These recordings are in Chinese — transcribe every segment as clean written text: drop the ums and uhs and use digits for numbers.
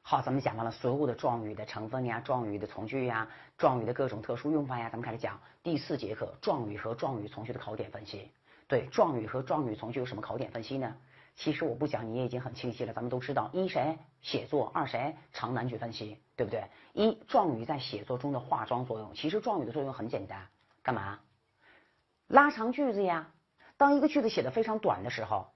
好，咱们讲完了所有的状语的成分呀、状语的从句呀、状语的各种特殊用法呀，咱们开始讲第4节课状语和状语从句的考点分析。对，状语和状语从句有什么考点分析呢？其实我不讲你也已经很清晰了，咱们都知道，一谁写作，二谁长难句分析，对不对？一状语在写作中的化妆作用，其实状语的作用很简单，干嘛？拉长句子呀。当一个句子写的非常短的时候，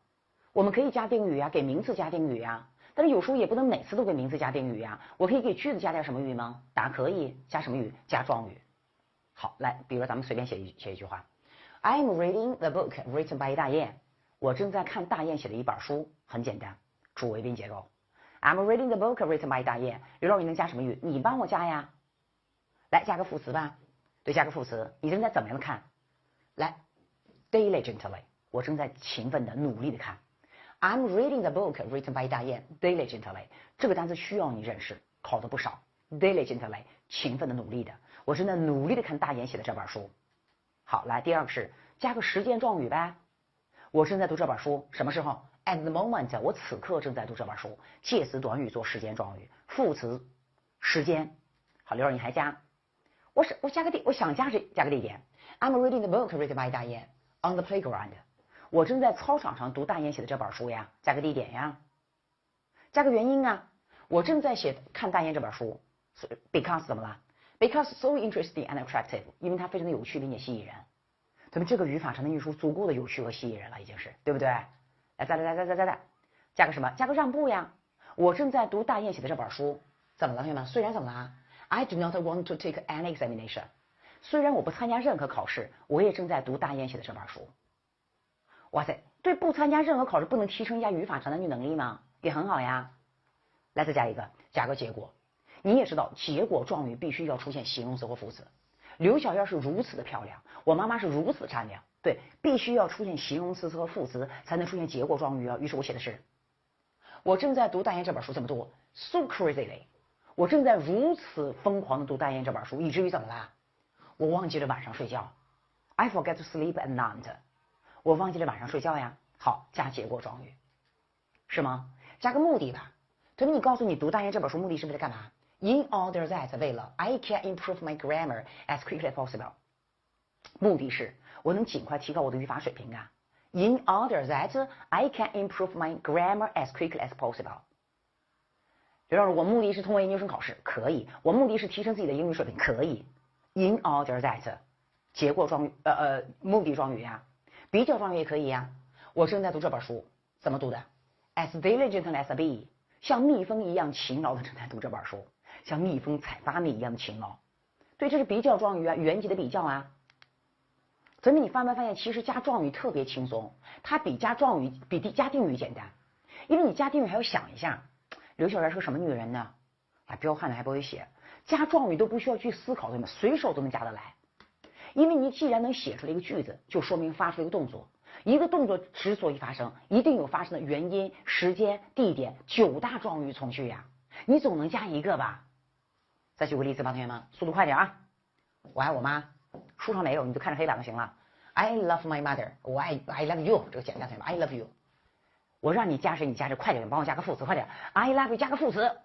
我们可以加定语呀，给名词加定语呀。但是有时候也不能每次都给名词加定语呀，我可以给句子加点什么语吗？答案可以，加什么语？加状语。好，来，比如咱们随便写一句话 ，I'm reading the book written by 大雁。我正在看大雁写的一本书，很简单，主谓宾结构。I'm reading the book written by 大雁。刘老师，你能加什么语？你帮我加呀。来，加个副词吧。对，加个副词。你正在怎么样的看？来 ，diligently， 我正在勤奋的、努力的看。I'm reading the book written by 大雁 diligently。这个单词需要你认识，考的不少。diligently， 勤奋的、努力的，我正在努力的看大雁写的这本书。好，来，第二个是加个时间状语呗。我正在读这本书，什么时候 ？At the moment， 我此刻正在读这本书。介词短语做时间状语，副词时间。好，刘老师你还加？我加个地，我想加个地点。I'm reading the book written by 大雁 on the playground。我正在操场上读大雁写的这本书呀，加个地点呀，加个原因啊。我正在看大雁这本书 ，because 怎么了 ？Because so interesting and attractive， 因为它非常的有趣并且吸引人。咱们这个语法才能运输足够的有趣和吸引人了，已经是对不对？来，再，加个什么？加个让步呀。我正在读大雁写的这本书，怎么了，同学们？虽然怎么了 ？I do not want to take any examination。虽然我不参加任何考试，我也正在读大雁写的这本书。哇塞，对不参加任何考试不能提升一下语法长难句能力吗？也很好呀。来，再加一个，加个结果。你也知道，结果状语必须要出现形容词或副词。刘小燕是如此的漂亮，我妈妈是如此善良，对，必须要出现形容词和副词才能出现结果状语啊。于是我写的是，我正在读大雁这本书，怎么读 ？So crazily， 我正在如此疯狂的读大雁这本书，以至于怎么啦？我忘记了晚上睡觉 ，I forget to sleep at night。我忘记了晚上睡觉呀。好，加结果状语，是吗？加个目的吧。同学们，你告诉你读大雁这本书目的是为了干嘛 ？In order that， 为了 I can improve my grammar as quickly as possible。目的是我能尽快提高我的语法水平啊。In order that I can improve my grammar as quickly as possible。刘老师，我目的是通过研究生考试，可以。我目的是提升自己的英语水平，可以。In order that， 结果状语，目的状语呀。比较状语也可以呀。我正在读这本书，怎么读的 ？As diligently as a bee， 像蜜蜂一样勤劳的正在读这本书，像蜜蜂采发蜜一样的勤劳。对，这是比较状语啊，语言级的比较啊。所以你发没发现，其实加状语特别轻松，它比加定语简单，因为你加定语还要想一下，刘小燕是个什么女人呢？啊，彪悍的还不会写，加状语都不需要去思考，对吗？随手都能加得来。因为你既然能写出来一个句子，就说明发出一个动作。一个动作之所以发生，一定有发生的原因、时间、地点，9大状语从句呀。你总能加一个吧？再举个例子吧，同学们，速度快点啊！我爱我妈，书上没有，你就看着黑板就行了。I love my mother， I love you， 这个简单，同学们 ，I love you。我让你加谁，你加谁，快点，帮我加个副词，快点 ，I love you 加个副词，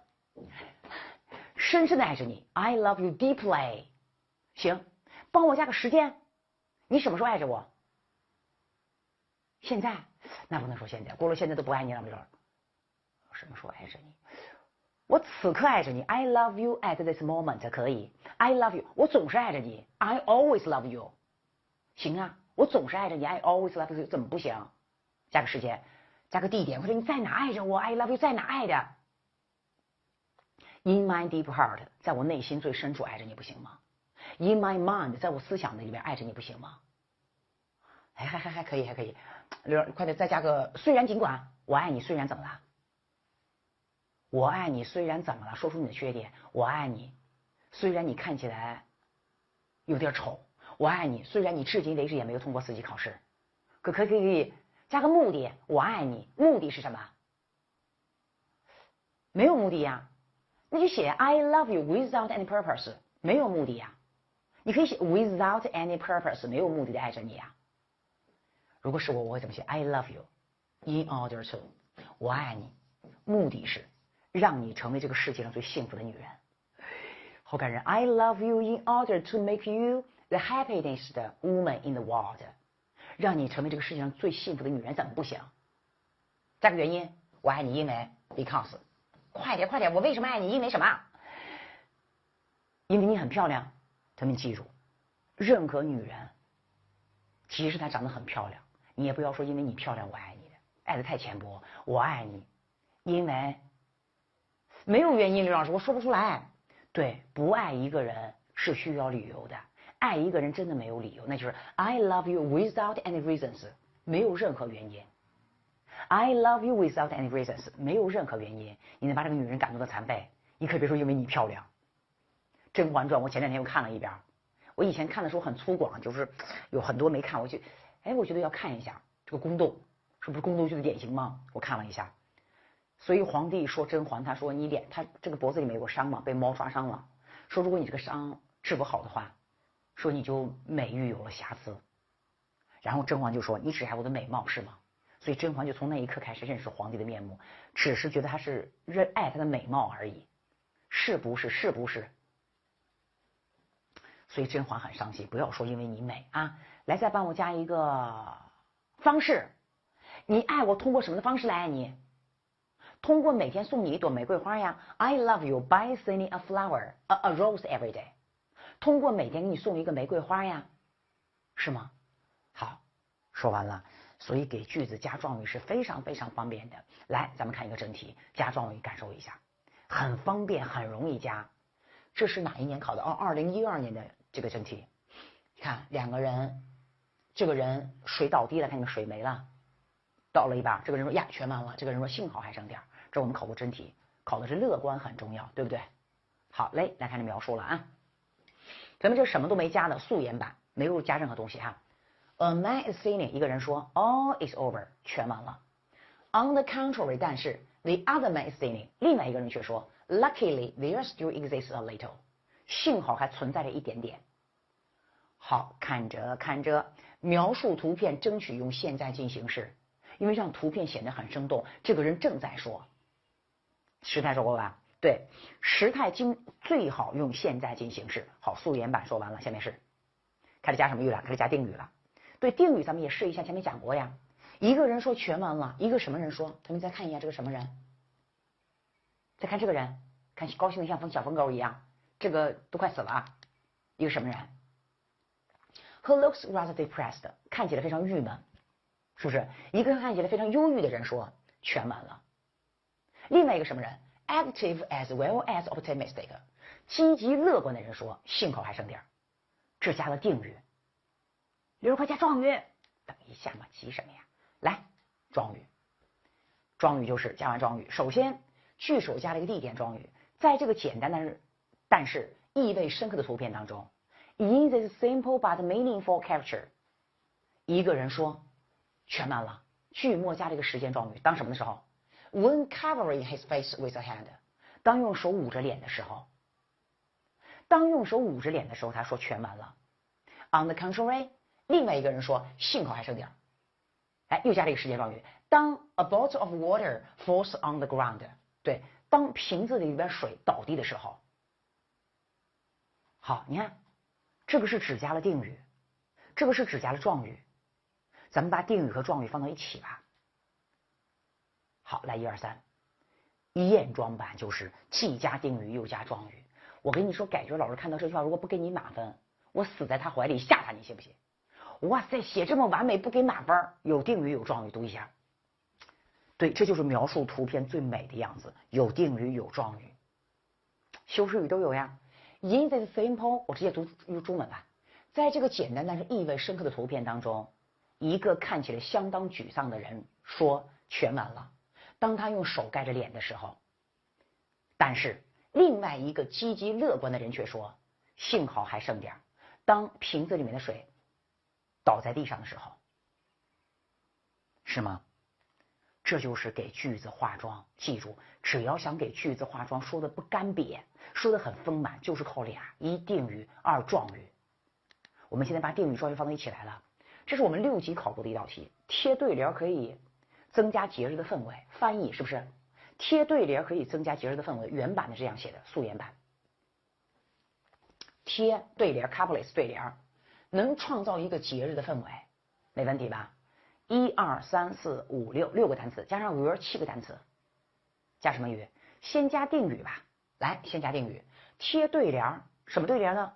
深深的爱着你 ，I love you deeply。行。帮我加个时间，你什么时候爱着我？现在？那不能说现在，过了现在都不爱你了，没准。什么时候爱着你？我此刻爱着你 ，I love you at this moment 可以 ，I love you， 我总是爱着你 ，I always love you。行啊，我总是爱着你 ，I always love you， 怎么不行？加个时间，加个地点，或者你在哪爱着我 ，I love you 在哪爱的 ？In my deep heart， 在我内心最深处爱着你，不行吗？In my mind， 在我思想的里面爱着你不行吗？哎，还可以，快点再加个虽然尽管，我爱你虽然怎么了？我爱你虽然怎么了？说出你的缺点，我爱你，虽然你看起来有点丑，我爱你，虽然你至今为止也没有通过4级考试，可以加个目的，我爱你，目的是什么？没有目的呀，那就写 I love you without any purpose， 没有目的呀。你可以写 without any purpose， 没有目的的爱着你呀。如果是我会怎么写 ？I love you in order to， 我爱你，目的是让你成为这个世界上最幸福的女人。好感人 ，I love you in order to make you the happiest woman in the world。让你成为这个世界上最幸福的女人，怎么不行？加个原因，我爱你，因为 because。快点，快点！我为什么爱你？因为什么？因为你很漂亮。咱们记住，任何女人，即使她长得很漂亮，你也不要说因为你漂亮我爱你的，爱的太浅薄。我爱你，因为没有原因，刘老师，我说不出来。对，不爱一个人是需要理由的，爱一个人真的没有理由，那就是 I love you without any reasons， 没有任何原因。I love you without any reasons， 没有任何原因，你能把这个女人感动的残废，你可别说因为你漂亮。《甄嬛传》我前两天又看了一遍，我以前看的时候很粗犷，就是有很多没看，我觉得要看一下这个宫斗，是不是宫斗剧的典型吗？我看了一下，所以皇帝说甄嬛，他说你脸，他这个脖子里面有个伤嘛，被猫抓伤了，说如果你这个伤治不好的话，说你就美玉有了瑕疵。然后甄嬛就说你只爱我的美貌是吗？所以甄嬛就从那一刻开始认识皇帝的面目，只是觉得他是爱他的美貌而已，是不是？是不是？所以甄嬛很伤心，不要说因为你美啊，来再帮我加一个方式，你爱我通过什么的方式来爱你？通过每天送你一朵玫瑰花呀 ，I love you by sending a flower, a rose every day。通过每天给你送一个玫瑰花呀，是吗？好，说完了。所以给句子加状语是非常非常方便的。来，咱们看一个真题，加状语感受一下，很方便，很容易加。这是哪一年考的？2012年的这个真题。看两个人，这个人水倒地了，看你们水没了，倒了一把。这个人说呀全完了，这个人说幸好还剩点。这我们考过真题，考的是乐观很重要，对不对？好嘞，来看这描述了啊。咱们这什么都没加的素颜版，没有加任何东西哈。A man is saying， 一个人说 all is over， 全完了。On the contrary， 但是 the other man is saying， 另外一个人却说 luckily there still exists a little， 幸好还存在着一点点。好，看着看着，描述图片争取用现在进行时，因为让图片显得很生动。这个人正在说，时态说过吧？对，时态最好用现在进行时。好，素颜版说完了，下面是开始加什么语了？开始加定语了。对，定语咱们也试一下，前面讲过呀。一个人说全完了，一个什么人说？咱们再看一下这个什么人，再看这个人，看高兴的像小疯狗一样，这个都快死了啊！一个什么人 ？Who looks rather depressed， 看起来非常郁闷，是不是？一个看起来非常忧郁的人说全完了。另外一个什么人 ？Active as well as optimistic， 积极乐观的人说幸好还剩点，这加了定语。6块加状语，等一下嘛，急什么呀？来，状语，状语就是加完状语，首先句首加了一个地点状语，在这个简单但是意味深刻的图片当中 ，in this simple but meaningful capture， 一个人说全完了，句末加了一个时间状语，当什么的时候 ？When covering his face with a hand， 当用手捂着脸的时候，当用手捂着脸的时候，他说全完了。On the contrary。另外一个人说幸好还剩点，哎，又加了一个时间状语。当 a bottle of water falls on the ground， 对，当瓶子里边水倒地的时候。好，你看，这个是只加了定语，这个是只加了状语，咱们把定语和状语放到一起吧。好，来1、2、3，验装版就是既加定语又加状语。我跟你说，改卷老师看到这句话，如果不给你满分，我死在他怀里吓他，你信不信？哇塞，写这么完美不给满分，有定语有状语，读一下。对，这就是描述图片最美的样子，有定语有状语，修饰语都有呀。In this simple， 我直接读用中文吧。在这个简单但是意味深刻的图片当中，一个看起来相当沮丧的人说全完了，当他用手盖着脸的时候，但是另外一个积极乐观的人却说幸好还剩点，当瓶子里面的水倒在地上的时候，是吗？这就是给句子化妆。记住，只要想给句子化妆，说的不干瘪，说的很丰满，就是靠俩：1定语，2状语。我们现在把定语状语放到一起来了。这是我们6级考过的一道题，贴对联可以增加节日的氛围。翻译是不是？贴对联可以增加节日的氛围，原版的这样写的，素颜版。贴对联 couplets 对联能创造一个节日的氛围，没问题吧？1、2、3、4、5、6个单词，加上俄7个单词，加什么语？先加定语吧。来，先加定语。贴对联，什么对联呢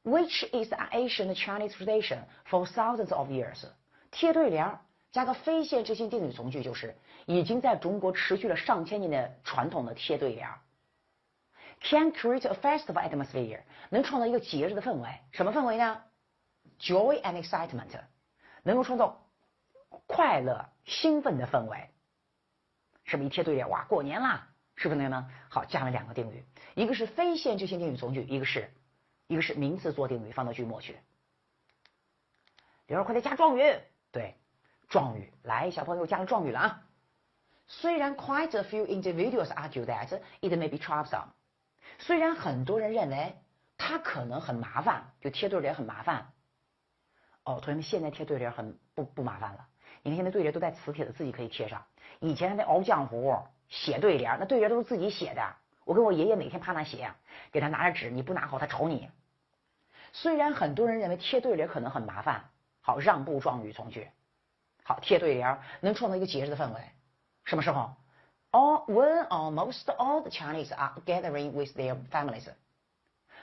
？Which is an ancient Chinese tradition for thousands of years。贴对联加个非限制性定语从句，就是已经在中国持续了上千年的传统的贴对联。Can create a festival atmosphere， 能创造一个节日的氛围，什么氛围呢 ？Joy and excitement， 能够创造快乐、兴奋的氛围。是不是一贴对联？哇，过年啦，是不是同学们？好，加了2个定语，一个是非限制性定语从句，一个是名词做定语，放到句末去。刘儿，快点加状语，对，状语，来，小朋友加了状语了啊。虽然 quite a few individuals argue that it may be troublesome。虽然很多人认为它可能很麻烦，就贴对联很麻烦。哦，同学们，现在贴对联很不麻烦了。你看现在对联都带磁铁的，自己可以贴上。以前还得熬浆糊写对联，那对联都是自己写的。我跟我爷爷每天趴那写，给他拿着纸，你不拿好他瞅你。虽然很多人认为贴对联可能很麻烦，好，让步状语从句。好，贴对联能创造一个节日的氛围。什么时候？When almost all the Chinese are gathering with their families。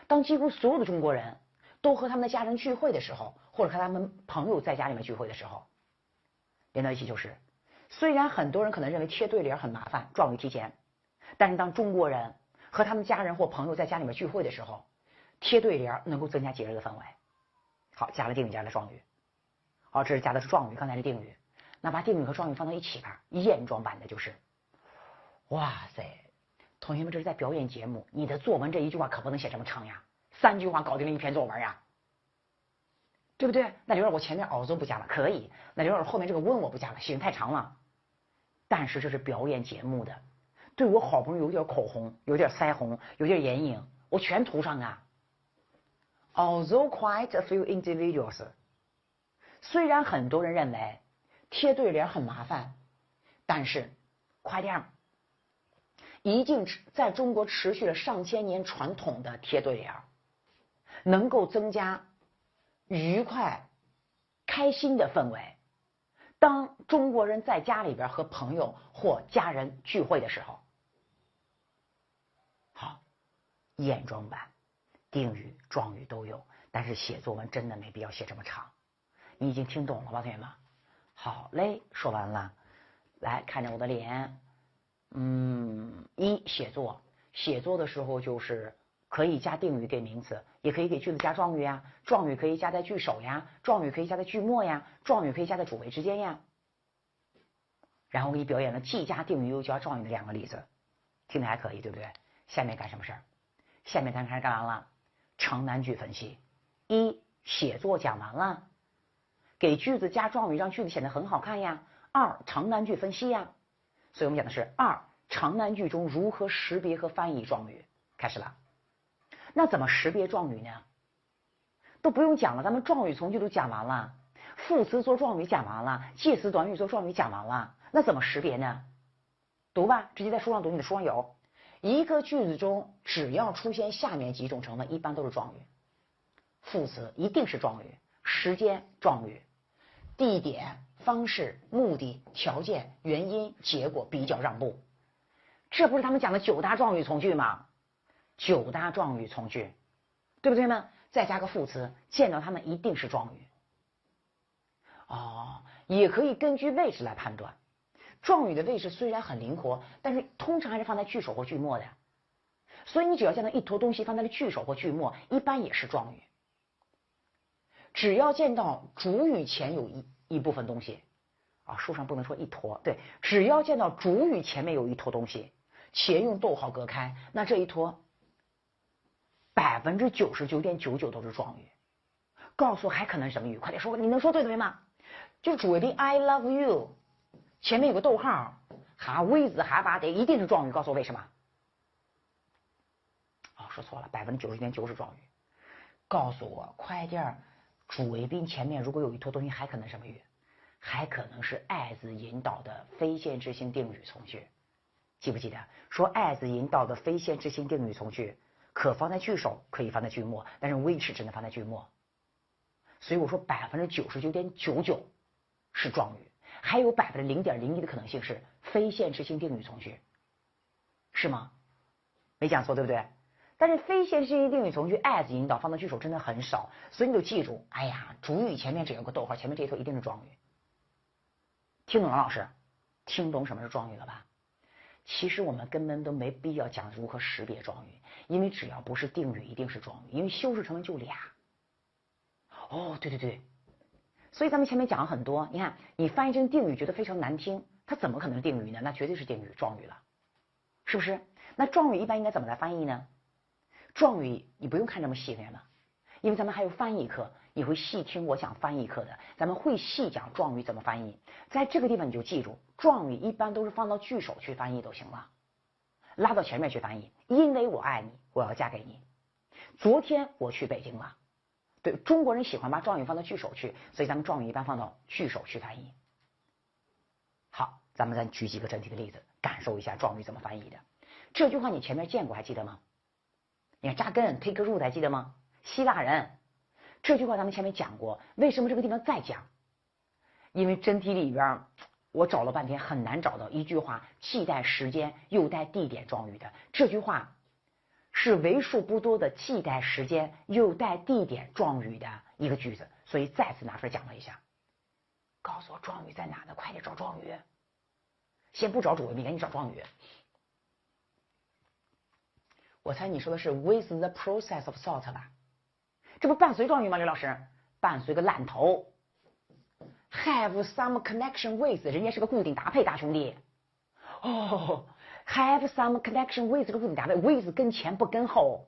当几乎所有的中国人都和他们的家人聚会的时候，或者和他们朋友在家里面聚会的时候，连到一起就是，虽然很多人可能认为贴对联很麻烦，状语提前，但是当中国人和他们家人或朋友在家里面聚会的时候，贴对联能够增加节日的氛围。好，加了定语，加了状语。好，这是加的是状语，刚才是定语。那把定语和状语放到一起吧，验装版的就是。哇塞，同学们，这是在表演节目，你的作文这一句话可不能写这么长呀，3句话搞定了一篇作文呀，对不对？那刘老师，我前面 although 不加了，可以。那刘老师后面这个when我不加了，写的太长了。但是这是表演节目的，对我好不容易有点口红，有点腮红，有点眼影，我全涂上啊。Although quite a few individuals， 虽然很多人认为贴对联很麻烦，但是快点，已经在中国持续了上千年传统的贴对联，能够增加愉快、开心的氛围。当中国人在家里边和朋友或家人聚会的时候，好，验装版，定语、状语都有，但是写作文真的没必要写这么长。你已经听懂了吧，同学们？好嘞，说完了，来看着我的脸。写作的时候就是可以加定语给名词，也可以给句子加状语呀，状语可以加在句首呀，状语可以加在句末呀，状语可以加在主谓之间呀。然后我给你表演了既加定语又加状语的2个例子，听着还可以，对不对？下面干什么事儿？下面咱开始干完了长难句分析。写作讲完了，给句子加状语，让句子显得很好看呀。长难句分析呀。所以我们讲的是长难句中如何识别和翻译状语。开始了。那怎么识别状语呢？都不用讲了，咱们状语从句都讲完了，副词做状语讲完了，介词短语做状语讲完了，那怎么识别呢？读吧，直接在书上读，你的书上有。一个句子中只要出现下面几种成分，一般都是状语。副词一定是状语，时间状语，地点、方式、目的、条件、原因、结果、比较、让步，这不是他们讲的9大状语从句吗？9大状语从句，对不对呢？再加个副词，见到它们一定是状语。也可以根据位置来判断。状语的位置虽然很灵活，但是通常还是放在句首或句末的。所以你只要见到一坨东西放在了句首或句末，一般也是状语。只要见到主语前有一部分东西书上不能说一坨，对，只要见到主语前面有一坨东西，且用逗号隔开，那这一坨99.99%都是状语。告诉我还可能是什么语？快点说，你能说对吗？就是主谓宾 I love you 前面有个逗号，微子吧得一定是状语，告诉我为什么？说错了，99.9%是状语。告诉我快点，主谓宾前面如果有一坨东西，还可能什么语？还可能是 as 引导的非限制性定语从句。记不记得说 as 引导的非限制性定语从句可放在句首，可以放在句末，但是 which 只能放在句末。所以我说99.99%是状语，还有0.01%的可能性是非限制性定语从句，是吗？没讲错对不对？但是非限制性定语从句 as 引导放到句首真的很少，所以你就记住，哎呀，主语前面只有个逗号，前面这一头一定是状语。听懂了老师？听懂什么是状语了吧？其实我们根本都没必要讲如何识别状语，因为只要不是定语一定是状语，因为修饰成分就俩。哦，对对对，所以咱们前面讲了很多，你看你翻译成定语觉得非常难听，它怎么可能是定语呢？那绝对是定语状语了，是不是？那状语一般应该怎么来翻译呢？状语你不用看这么细的了，因为咱们还有翻译课，你会细听我讲翻译课的，咱们会细讲状语怎么翻译。在这个地方你就记住，状语一般都是放到句首去翻译都行了，拉到前面去翻译。因为我爱你，我要嫁给你。昨天我去北京了。对，中国人喜欢把状语放到句首去，所以咱们状语一般放到句首去翻译。好，咱们再举几个整体的例子，感受一下状语怎么翻译的。这句话你前面见过还记得吗？你看扎根 take root 还记得吗？希腊人这句话咱们前面讲过，为什么这个地方再讲？因为真题里边我找了半天很难找到一句话既带时间又带地点状语的，这句话是为数不多的既带时间又带地点状语的一个句子，所以再次拿出来讲了一下。告诉我状语在哪呢？快点找状语，先不找主谓宾，赶紧找状语。我猜你说的是 with the process of thought 吧？这不伴随状语吗？刘老师，伴随个烂头。have some connection with 人家是个固定搭配，大兄弟。哦，have some connection with 这个固定搭配 ，with 跟前不跟后。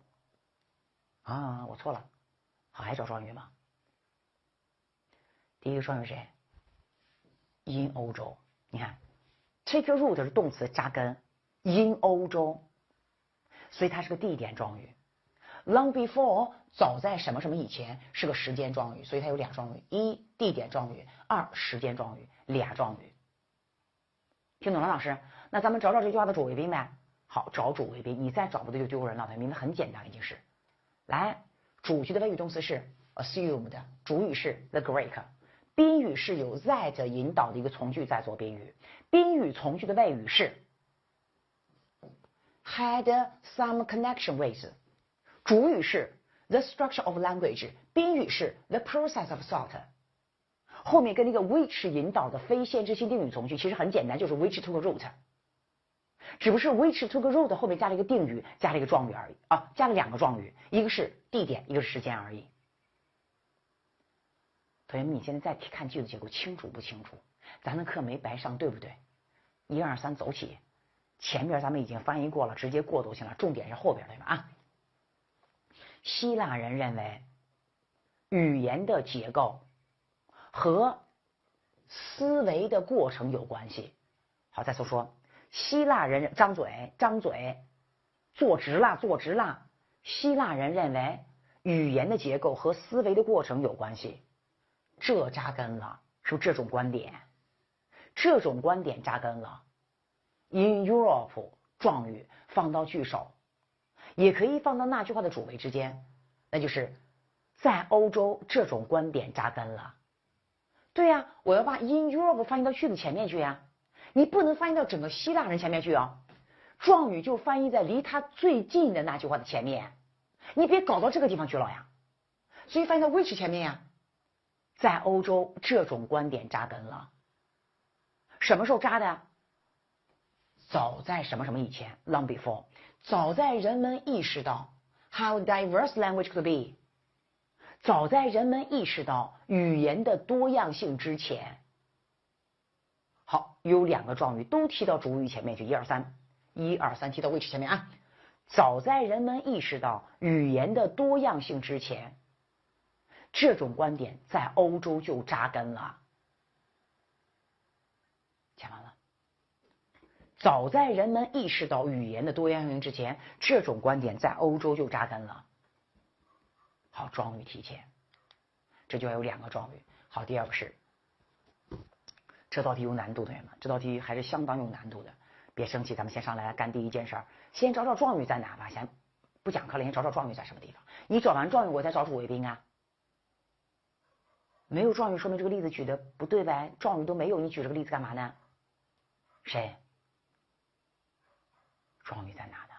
啊，我错了。好，还找状语吗？第一个状语谁 ？in 欧洲，你看 take root 是动词扎根 ，in 欧洲，所以它是个地点状语。long before 早在什么什么以前是个时间状语，所以它有俩状语：一地点状语，二时间状语，俩状语。听懂了，老师？那咱们找找这句话的主谓宾呗。好，找主谓宾，你再找不对就丢人了。名字很简单，已经是。来，主句的谓语动词是 assumed， 主语是 the Greek， 宾语是由 that 引导的一个从句在做宾语，宾语从句的谓语是 had some connection with， 主语是 the structure of language， 宾语是 the process of thought。后面跟那个 which 引导的非限制性定语从句其实很简单，就是 which took root， 只不是 which took root 后面加了一个定语，加了一个状语而已啊，加了两个状语，一个是地点，一个是时间而已。同学们，你现在再看句子结构清楚不清楚？咱的课没白上，对不对？1、2、3走起，前边咱们已经翻译过了，直接过都行了，重点是后边对吧？啊，希腊人认为语言的结构和思维的过程有关系。好，再说，希腊人张嘴，坐直了。希腊人认为语言的结构和思维的过程有关系，这扎根了，是不是这种观点？这种观点扎根了。In Europe 状语放到句首，也可以放到那句话的主谓之间，那就是在欧洲这种观点扎根了。对呀，我要把 in Europe 翻译到句子前面去呀，你不能翻译到整个希腊人前面去啊。状语就翻译在离他最近的那句话的前面，你别搞到这个地方去了呀。所以翻译到 which 前面呀，在欧洲这种观点扎根了。什么时候扎的？早在什么什么以前 long before， 早在人们意识到 how diverse language could be， 早在人们意识到语言的多样性之前。好，有两个状语都提到主语前面去，1、2、3提到 which 前面啊。早在人们意识到语言的多样性之前，这种观点在欧洲就扎根了。讲完了。早在人们意识到语言的多样性之前，这种观点在欧洲就扎根了。好，状语提前，这就要有两个状语。好，第二个是，这道题有难度，同学们，这道题还是相当有难度的，别生气，咱们先上来干第一件事儿，先找找状语在哪吧。先不讲课了，先找找状语在什么地方。你找完状语，我再找主谓宾啊。没有状语，说明这个例子举的不对呗。状语都没有，你举这个例子干嘛呢？谁？状语在哪呢？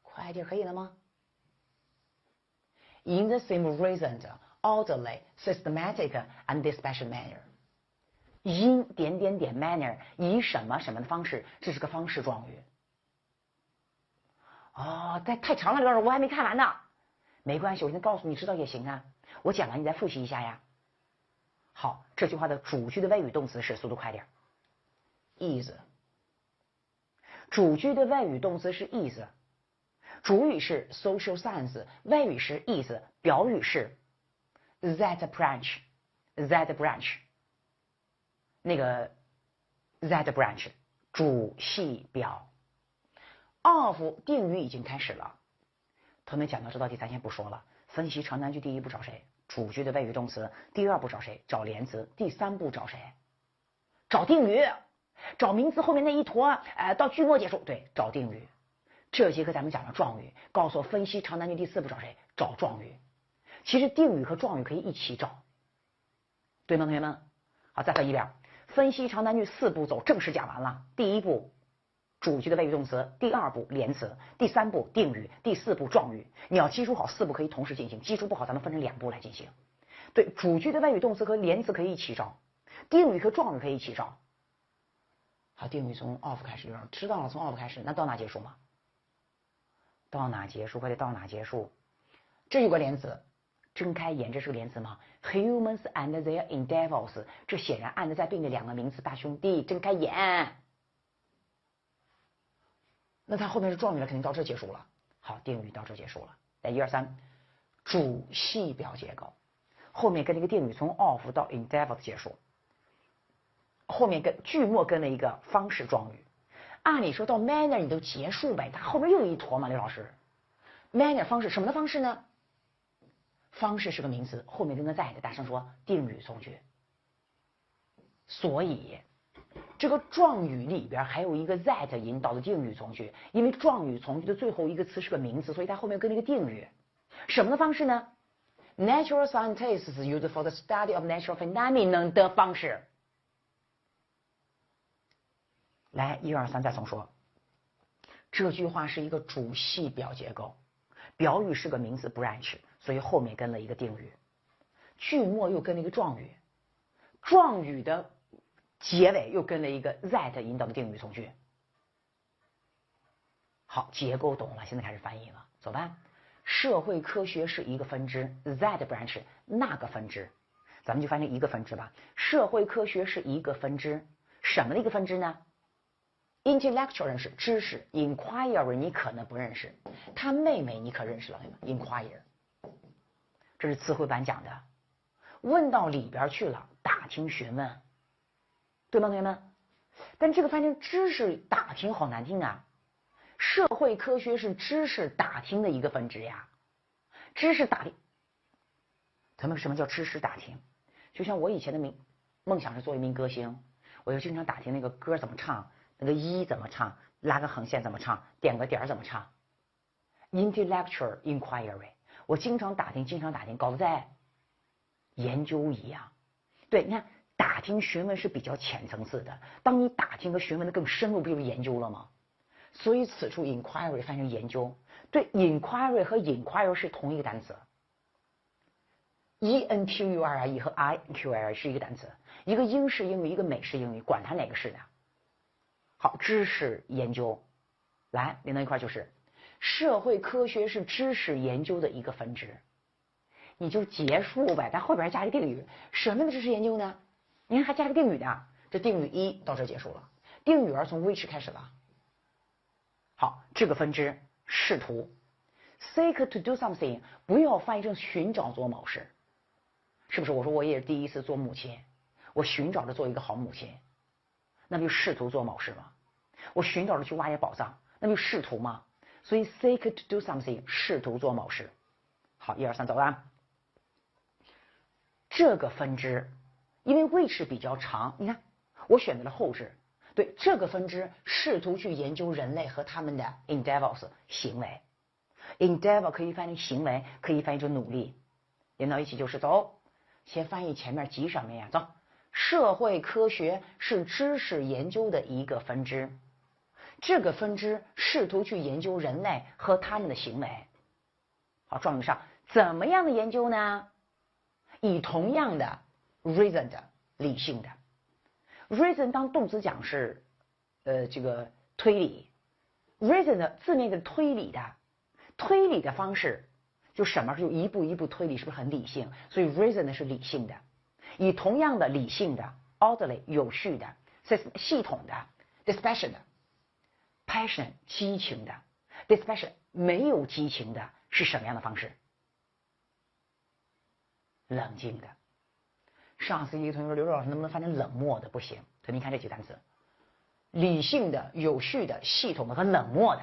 快点，可以了吗 ？In the same reasoned, orderly, systematic, and dispassionate manner. In 点点点 manner 以什么什么的方式，这是个方式状语。哦，太长了，刘老师，我还没看完呢。没关系，我先告诉你，知道也行啊。我讲完你再复习一下呀。好，这句话的主句的谓语动词是，速度快点 ，is。主句的谓语动词是 is， 主语是 social science， 谓语是 is， 表语是 that branch， 那个 that branch 主系表。of 定语已经开始了，同学们讲到这道题咱先不说了。分析长难句第一步找谁？主句的谓语动词。第二步找谁？找连词。第三步找谁？找定语。找名词后面那一坨，到句末结束。对，找定语。这节课咱们讲了状语，告诉我分析长难句第四步找谁？找状语。其实定语和状语可以一起找，对吗，同学们？好，再翻一遍。分析长难句4步走正式讲完了。第一步，主句的谓语动词；第二步，连词；第三步，定语；第四步，状语。你要基础好，4步可以同时进行；基础不好，咱们分成2步来进行。对，主句的谓语动词和连词可以一起找，定语和状语可以一起找。好，定语从 of 开始，知道了，从 of 开始，那到哪结束吗？到哪结束？快点，到哪结束？这有个连词，睁开眼，这是个连词吗 ？Humans and their endeavors， 这显然 and 在并列2个名词，大兄弟，睁开眼。那它后面是状语了，肯定到这结束了。好，定语到这结束了。来，1、2、3，主系表结构，后面跟了一个定语，从 of 到 endeavor 结束。后面跟句末跟了一个方式状语，按理说到 manner 你都结束呗，它后面又有一坨嘛，刘老师。manner 方式什么的方式呢？方式是个名词，后面跟个在的，大声说定语从句。所以这个状语里边还有一个 that 引导的定语从句，因为状语从句的最后一个词是个名词，所以它后面跟了一个定语。什么的方式呢？ Natural scientists used for the study of natural phenomena 的方式。来，1、2、3，再重说。这句话是一个主系表结构，表语是个名词 branch， 所以后面跟了一个定语，句末又跟了一个状语，状语的结尾又跟了一个 that 引导的定语从句。好，结构懂了，现在开始翻译了，走吧。社会科学是一个分支 ，that branch 那个分支，咱们就翻成一个分支吧。社会科学是一个分支，什么的一个分支呢？Intellectual 认识，知识 inquiry 你可能不认识，他妹妹你可认识了 inquire， 这是词汇版讲的，问到里边去了，打听询问，对吗，同学们？但这个翻成知识打听好难听啊，社会科学是知识打听的一个分支呀，知识打听，同学们什么叫知识打听？就像我以前的梦想是做一名歌星，我就经常打听那个歌怎么唱。那个一怎么唱，拉个横线怎么唱，点个点怎么唱 ，intellectual inquiry， 我经常打听，搞得在研究一样。对，你看打听询问是比较浅层次的，当你打听和询问的更深入，不就是研究了吗？所以此处 inquiry 翻成研究。对 ，inquiry 和 inquire 是同一个单词 ，enquire 和 inquire 是一个单词，一个英式英语，一个美式英语，管它哪个是的。好，知识研究，来连到一块就是社会科学是知识研究的一个分支，你就结束呗。咱后边还加一个定语，什么的知识研究呢？你看还加个定语的，这定语1到这结束了，定语2从 which 开始了。好，这个分支试图 seek to do something， 不要翻译成寻找做某事，是不是？我说我也是第一次做母亲，我寻找着做一个好母亲。那不就试图做某事吗？我寻找着去挖掘宝藏，那不就试图吗？所以 seek to do something 试图做某事。好，1、2、3，走吧。这个分支因为 which 比较长，你看我选择了后置，对，这个分支试图去研究人类和他们的 endeavors 行为。endeavor 可以翻译行为，可以翻译成努力。连到一起就是走，先翻译前面急什么呀？走，社会科学是知识研究的一个分支，这个分支试图去研究人类和他们的行为。好，状语上怎么样的研究呢？以同样的 reason 的理性的 reason 当动词讲是这个推理 reason 的字面的推理的方式，就什么就一步一步推理，是不是很理性？所以 reason 的是理性的，以同样的理性的 orderly 有序的系统的 dispassion 的 passion 激情的 dispassion 没有激情的是什么样的方式？冷静的。上次一个同学说刘老师能不能翻成冷漠的？不行。所以你看这几个单词，理性的、有序的、系统的和冷漠的，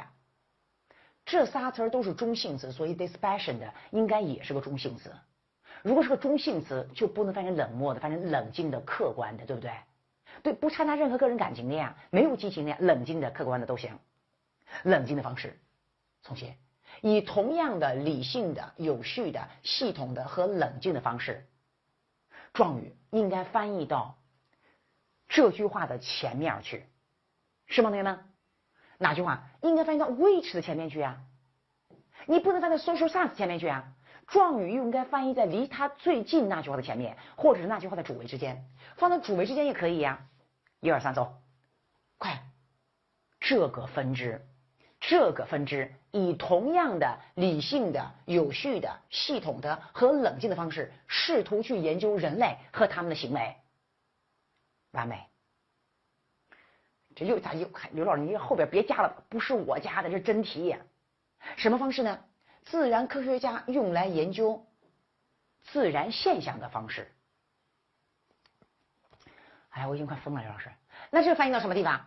这仨词都是中性词，所以 dispassion 的应该也是个中性词。如果是个中性词，就不能翻成冷漠的，翻成冷静的、客观的，对不对？对，不掺杂任何个人感情的呀，没有激情的呀，冷静的、客观的都行。冷静的方式，重写，以同样的理性的、有序的、系统的和冷静的方式，状语应该翻译到这句话的前面去，是吗，同学们？哪句话应该翻译到 which 的前面去啊？你不能翻到 social science 前面去啊？状语又应该翻译在离它最近那句话的前面，或者是那句话的主谓之间，放到主谓之间也可以呀。1、2、3，走，快！这个分支以同样的理性的、有序的、系统的和冷静的方式，试图去研究人类和他们的行为。完美。这又咋又刘老师，你后边别加了，不是我加的，这真题呀。什么方式呢？自然科学家用来研究自然现象的方式。哎呀，我已经快疯了，刘老师。那这翻译到什么地方？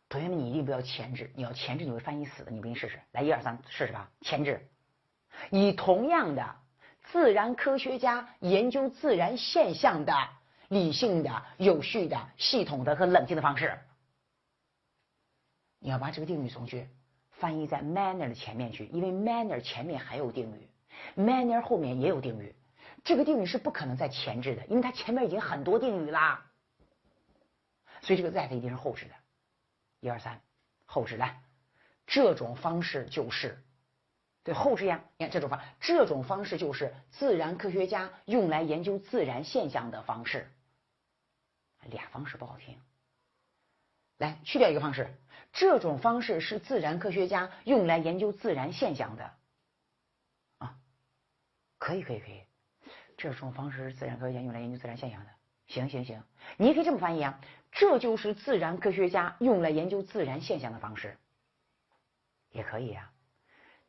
同学们，你一定不要前置，你要前置你会翻译死的。你不信试试？来，1、2、3，试试吧。前置，以同样的自然科学家研究自然现象的理性的、有序的、系统的和冷静的方式。你要把这个定语从句翻译在 manner 的前面去，因为 manner 前面还有定语 ，manner 后面也有定语，这个定语是不可能再前置的，因为它前面已经很多定语啦，所以这个 that 一定是后置的。1、2、3，后置来，这种方式就是对后置呀，你看这种方式就是自然科学家用来研究自然现象的方式。俩方式不好听，来去掉一个方式，这种方式是自然科学家用来研究自然现象的啊，可以，这种方式是自然科学家用来研究自然现象的，行，你也可以这么翻译啊，这就是自然科学家用来研究自然现象的方式，也可以啊。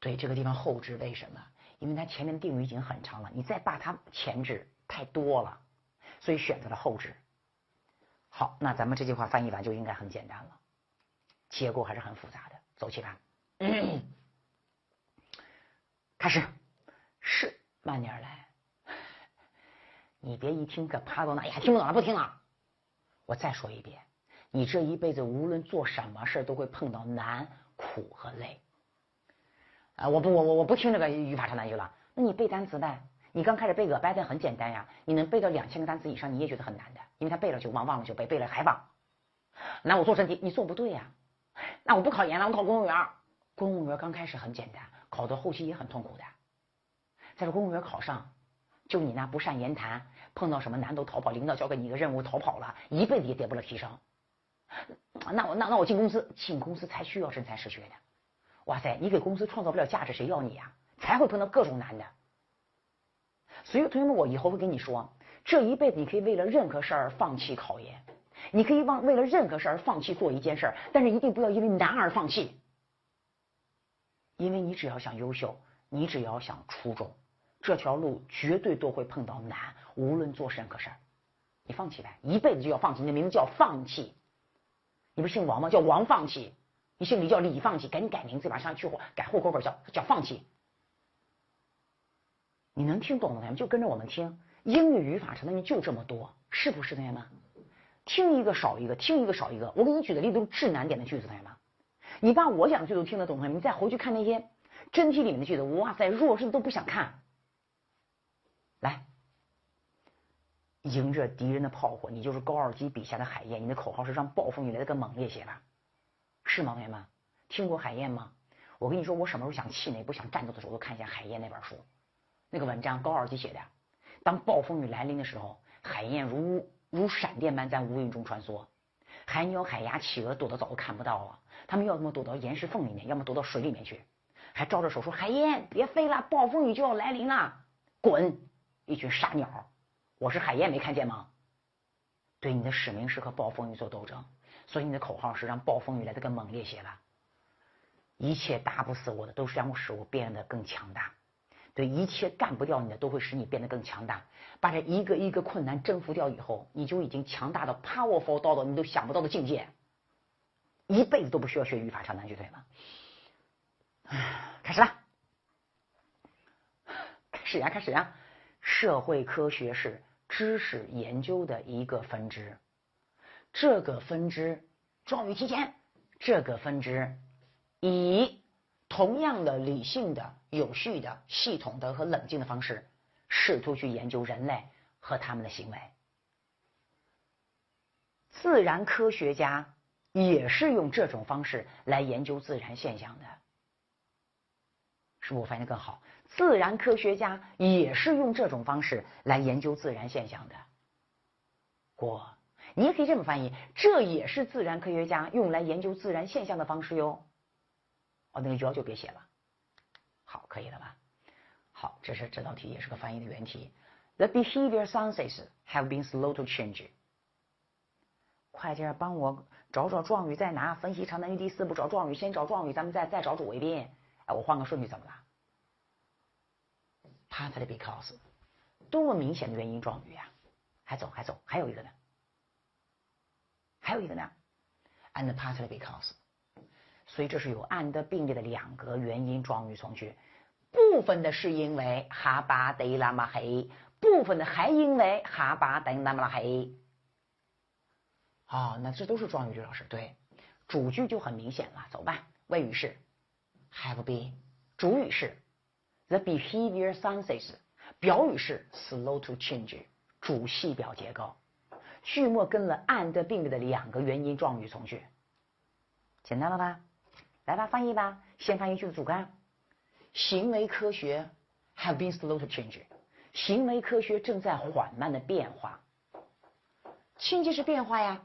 对，这个地方后置，为什么？因为它前面的定语已经很长了，你再把它前置太多了，所以选择了后置。好，那咱们这句话翻译完就应该很简单了，结构还是很复杂的，走起吧。开始，是慢点来，你别一听可趴到那，哎呀，听不懂了，不听了。我再说一遍，你这一辈子无论做什么事都会碰到难、苦和累。我不听这个语法长难句了，那你背单词呗。你刚开始背个 abandon 很简单呀，你能背到2000个单词以上，你也觉得很难的，因为他背了就忘，忘了就背，背了还忘。那我做真题，你做不对呀。那我不考研了，我考公务员。公务员刚开始很简单，考到后期也很痛苦的。在这公务员考上，就你那不善言谈，碰到什么难都逃跑，领导交给你一个任务逃跑了，一辈子也得不了提升。那我进公司才需要真才实学的。哇塞，你给公司创造不了价值，谁要你呀？才会碰到各种难的。所以同学们，我以后会跟你说，这一辈子你可以为了任何事儿放弃考研，你可以为了任何事儿放弃做一件事儿，但是一定不要因为难而放弃。因为你只要想优秀，你只要想出众，这条路绝对都会碰到难，无论做任何事儿，你放弃呗，一辈子就要放弃，你的名字叫放弃。你不是姓王吗？叫王放弃。你姓李叫李放弃，赶紧改名字，马上去改户口本叫放弃。你能听懂的同学们就跟着我们听，英语语法成的就这么多，是不是同学们？听一个少一个，听一个少一个。我给你举的例子都是至难点的句子，同学们，你把我讲的句子都听得懂，同学们，你再回去看那些真题里面的句子，哇塞，弱势的都不想看。来，迎着敌人的炮火，你就是高尔基笔下的海燕，你的口号是让暴风雨来得更猛烈些吧？是吗，同学们？听过海燕吗？我跟你说，我什么时候想气馁、不想战斗的时候，都看一下海燕那本书，那个文章高尔基写的。当暴风雨来临的时候，海燕如闪电般在乌云中穿梭，海鸟、海鸭、企鹅躲得早都看不到了，他们要么躲到岩石缝里面，要么躲到水里面去，还招着手说：“海燕，别飞了，暴风雨就要来临了，滚！”一群傻鸟，我是海燕，没看见吗？对，你的使命是和暴风雨做斗争，所以你的口号是让暴风雨来得更猛烈些吧。一切打不死我的，都是让我使我变得更强大。对，一切干不掉你的，都会使你变得更强大。把这一个一个困难征服掉以后，你就已经强大到 powerful 到你都想不到的境界，一辈子都不需要学语法长难句，对吗？开始了，开始呀！社会科学是知识研究的一个分支，这个分支状语提前，这个分支以同样的理性的、有序的、系统的和冷静的方式，试图去研究人类和他们的行为。自然科学家也是用这种方式来研究自然现象的，是不是我翻译的更好？自然科学家也是用这种方式来研究自然现象的。你也可以这么翻译，这也是自然科学家用来研究自然现象的方式哟。那个就别写了。好，可以了吧？好，这道题也是个翻译的原题。The behavior sciences have been slow to change。快点帮我找状语在哪？分析长难句第4步找状语，先找状语，咱们再找主谓宾。我换个顺序怎么了？ Partly because， 多么明显的原因状语呀！还走，还有一个呢，and partly because， 所以这是有and并列的2个原因状语从句，部分的是因为哈巴得那么黑，部分的还因为哈巴得那么黑。那这都是状语，这老师对，主句就很明显了，走吧。谓语是 have been， 主语是 the behavior sciences， 表语是 slow to change， 主系表结构，句末跟了 and 并列的2个原因状语从句，简单了吧？来吧，翻译吧，先翻译句子主干。行为科学 have been slow to change， 行为科学正在缓慢的变化。亲即是变化呀，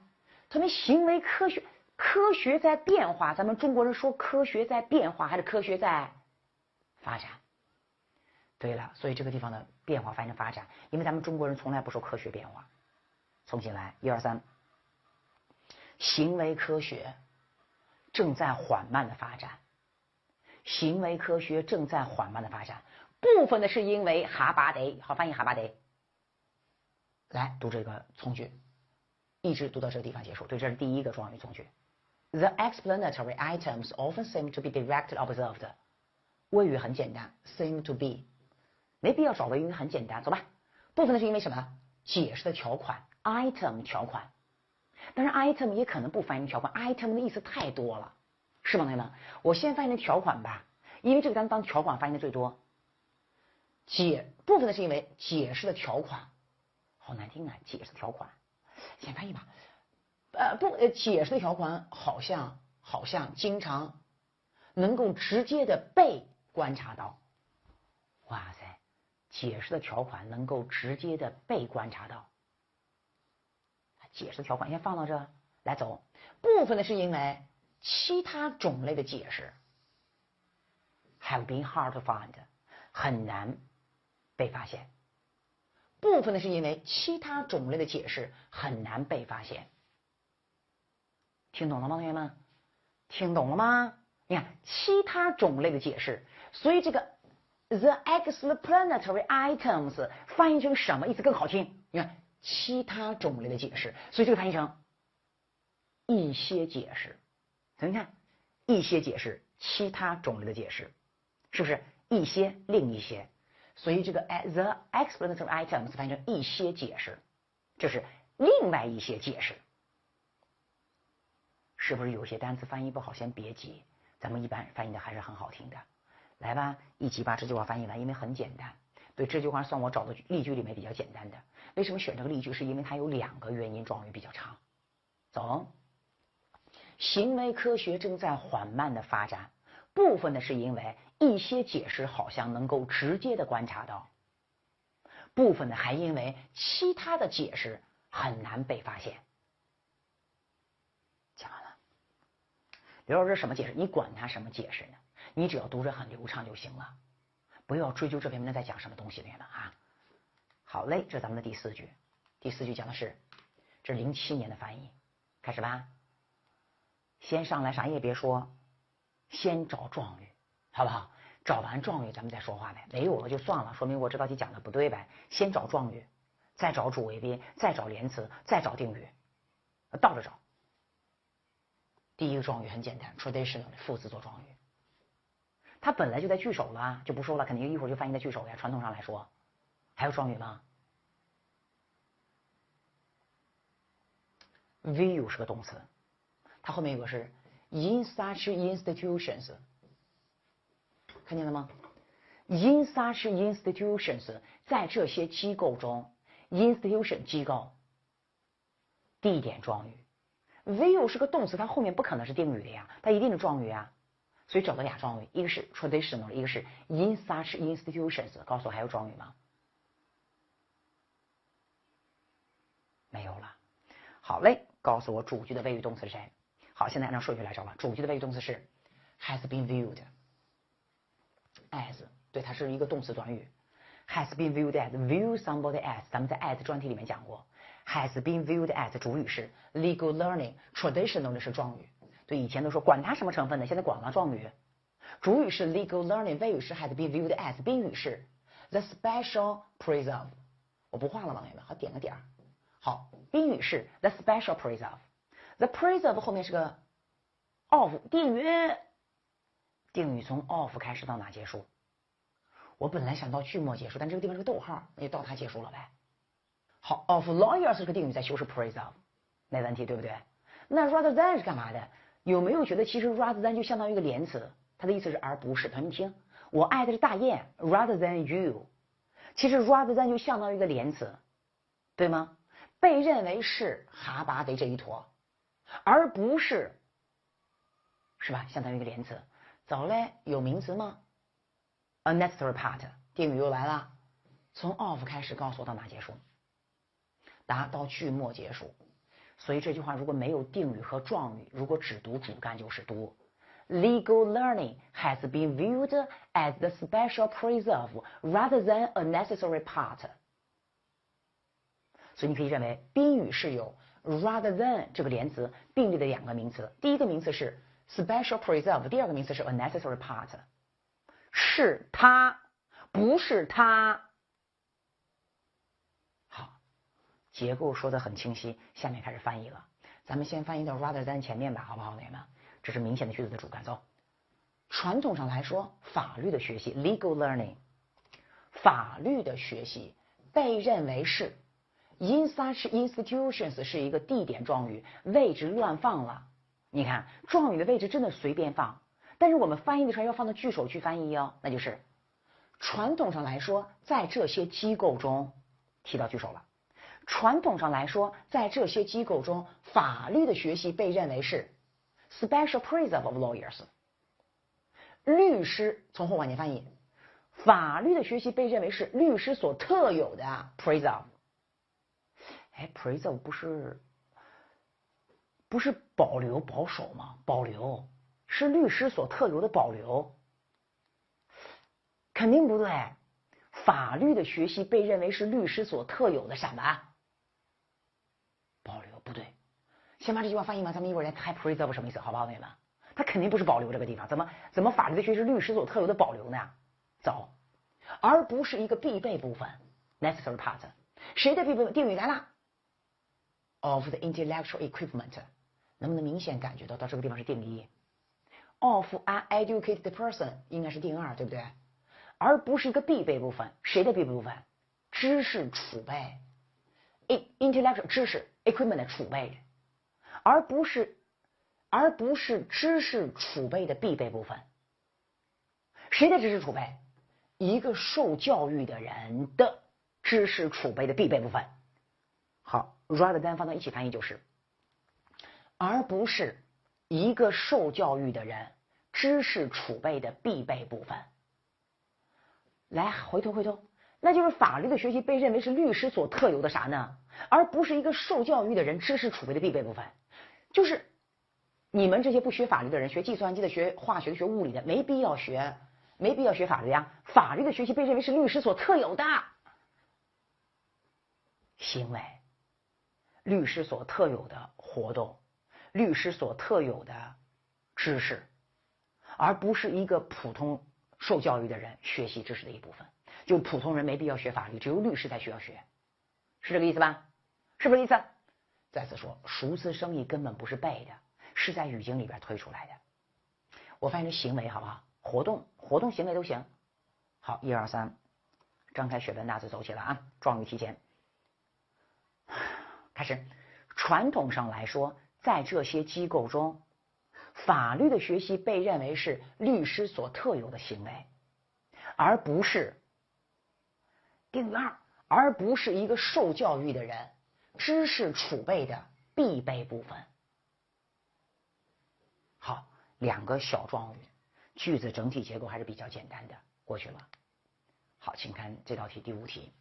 他们行为科学在变化，咱们中国人说科学在变化还是科学在发展？对了，所以这个地方的变化翻译成发展，因为咱们中国人从来不说科学变化。重新来，1、2、3，行为科学正在缓慢的发展，行为科学正在缓慢的发展，部分的是因为哈巴得，好翻译哈巴得。来读这个从句，一直读到这个地方结束。对，这是第一个状语从句。The explanatory items often seem to be directly observed。谓语很简单 ，seem to be， 没必要找谓语，很简单，走吧。部分的是因为什么？解释的条款 ，item 条款。当然 item 也可能不翻译成条款 ，item 的意思太多了，是吧，同学们？我先翻译成条款吧，因为这个单词当条款翻译的最多。部分的是因为解释的条款，好难听啊，解释条款，先翻译吧。解释的条款好像经常能够直接的被观察到。哇塞，解释的条款能够直接的被观察到。解释条款先放到这，来走。部分的是因为其他种类的解释 have been hard to find， 很难被发现。部分的是因为其他种类的解释很难被发现。听懂了吗，同学们？听懂了吗？你看其他种类的解释，所以这个 the explanatory items 翻译成什么意思更好听？你看其他种类的解释，所以这个翻译成一些解释。所以你看一些解释，其他种类的解释，是不是一些另一些？所以这个 the explanatory items 翻译成一些解释，这是另外一些解释。是不是有些单词翻译不好？先别急，咱们一般翻译的还是很好听的。来吧，一起把这句话翻译完，因为很简单。对，这句话算我找的例句里面比较简单的。为什么选这个例句？是因为它有2个元音状语比较长。走，行为科学正在缓慢的发展，部分的是因为一些解释好像能够直接的观察到，部分的还因为其他的解释很难被发现。讲完了。刘老师什么解释？你管它什么解释呢？你只要读着很流畅就行了，不要追究这篇文章在讲什么东西，同学们啊。好嘞，这是咱们的第4句。第4句讲的是，这是07年的翻译，开始吧。先上来啥也别说，先找状语，好不好？找完状语咱们再说话呗，没有了就算了，说明我这道题讲的不对呗。先找状语，再找主谓宾，再找连词，再找定语，倒着找。第一个状语很简单 ，traditional 副词做状语，它本来就在句首了，就不说了，肯定一会儿就翻译在句首呀。传统上来说，还有状语吗 ？view 是个动词，它后面有个是 in such institutions， 看见了吗 ？in such institutions， 在这些机构中 ，institution 机构，地点状语。view 是个动词，它后面不可能是定语的呀，它一定是状语啊。所以找到俩状语，一个是 traditional， 一个是 in such institutions。告诉我还有状语吗？没有了。好嘞，告诉我主句的谓语动词是谁？好，现在按照顺序来找了。主句的谓语动词是 has been viewed as， 对，它是一个动词短语。has been viewed as view somebody as， 咱们在 as 专题里面讲过。has been viewed as 主语是 legal learning， traditional 的是状语。对，以前都说管它什么成分的，现在管了状语。主语是 legal learning， 谓语是 has been viewed as， 宾语是 the special preserve。我不画了，网友们，好点个点儿。好，宾语是 the special preserve。the preserve 后面是个 of 定语，定语从 of 开始到哪结束？我本来想到句末结束，但这个地方是个逗号，那就到它结束了呗。好 ，of lawyers 是个定语在修饰 preserve， 没问题，对不对？那 rather than 是干嘛的？有没有觉得其实 rather than 就相当于一个连词？它的意思是而不是。同学们听，我爱的是大雁 rather than you， 其实 rather than 就相当于一个连词，对吗？被认为是哈巴得这一坨，而不是，是吧？相当于一个连词。走嘞，有名词吗 ？A necessary part， 定语又来了，从 of 开始，告诉我到哪结束？答到句末结束。所以这句话如果没有定语和状语，如果只读主干就是读 legal learning has been viewed as the special preserve rather than a necessary part。所以你可以认为宾语是有 rather than 这个连词并列的2个名词，第一个名词是 special preserve， 第二个名词是 a necessary part， 是它，不是它。结构说得很清晰，下面开始翻译了。咱们先翻译到 rather than 前面吧，好不好，同学们？这是明显的句子的主干。走，传统上来说，法律的学习 legal learning， 法律的学习被认为是 in such institutions 是一个地点状语，位置乱放了。你看，状语的位置真的随便放，但是我们翻译的时候要放到句首去翻译哦，那就是传统上来说，在这些机构中，提到句首了。传统上来说，在这些机构中，法律的学习被认为是 special preserve of lawyers。律师从后往前翻译，法律的学习被认为是律师所特有的 preserve。哎 ，preserve 不是保留保守吗？保留是律师所特有的保留，肯定不对。法律的学习被认为是律师所特有的什么？保留不对，先把这句话翻译完，咱们一会儿来猜 preserve 什么意思，好不好，同学们？它肯定不是保留这个地方，怎么法律的学习是律师所特有的保留呢？走，而不是一个必备部分 necessary part。谁的必备定语来了 ？of the intellectual equipment， 能不能明显感觉到这个地方是定一 ？of an educated person 应该是定2，对不对？而不是一个必备部分，谁的必备部分？知识储备 ，intellectual 知识。equipment 的储备，而不是而不是知识储备的必备部分。谁的知识储备？一个受教育的人的知识储备的必备部分。好 ，rather than 放到一起翻译就是，而不是一个受教育的人知识储备的必备部分。来，回头，那就是法律的学习被认为是律师所特有的啥呢？而不是一个受教育的人知识储备的必备部分。就是你们这些不学法律的人，学计算机的、学化学的、学物理的，没必要学法律呀。法律的学习被认为是律师所特有的行为，律师所特有的活动，律师所特有的知识，而不是一个普通受教育的人学习知识的一部分。就普通人没必要学法律，只有律师才需要学，是这个意思吧？是不是意思？再次说，熟词生义根本不是背的，是在语境里边推出来的。我发现这行为好不好？活动行为都行。好，1、2、3，张开血盆大字走起了啊！状语提前开始。传统上来说，在这些机构中，法律的学习被认为是律师所特有的行为，而不是定语2，而不是一个受教育的人知识储备的必备部分。好，2个小状语，句子整体结构还是比较简单的，过去了。好，请看这道题第5题。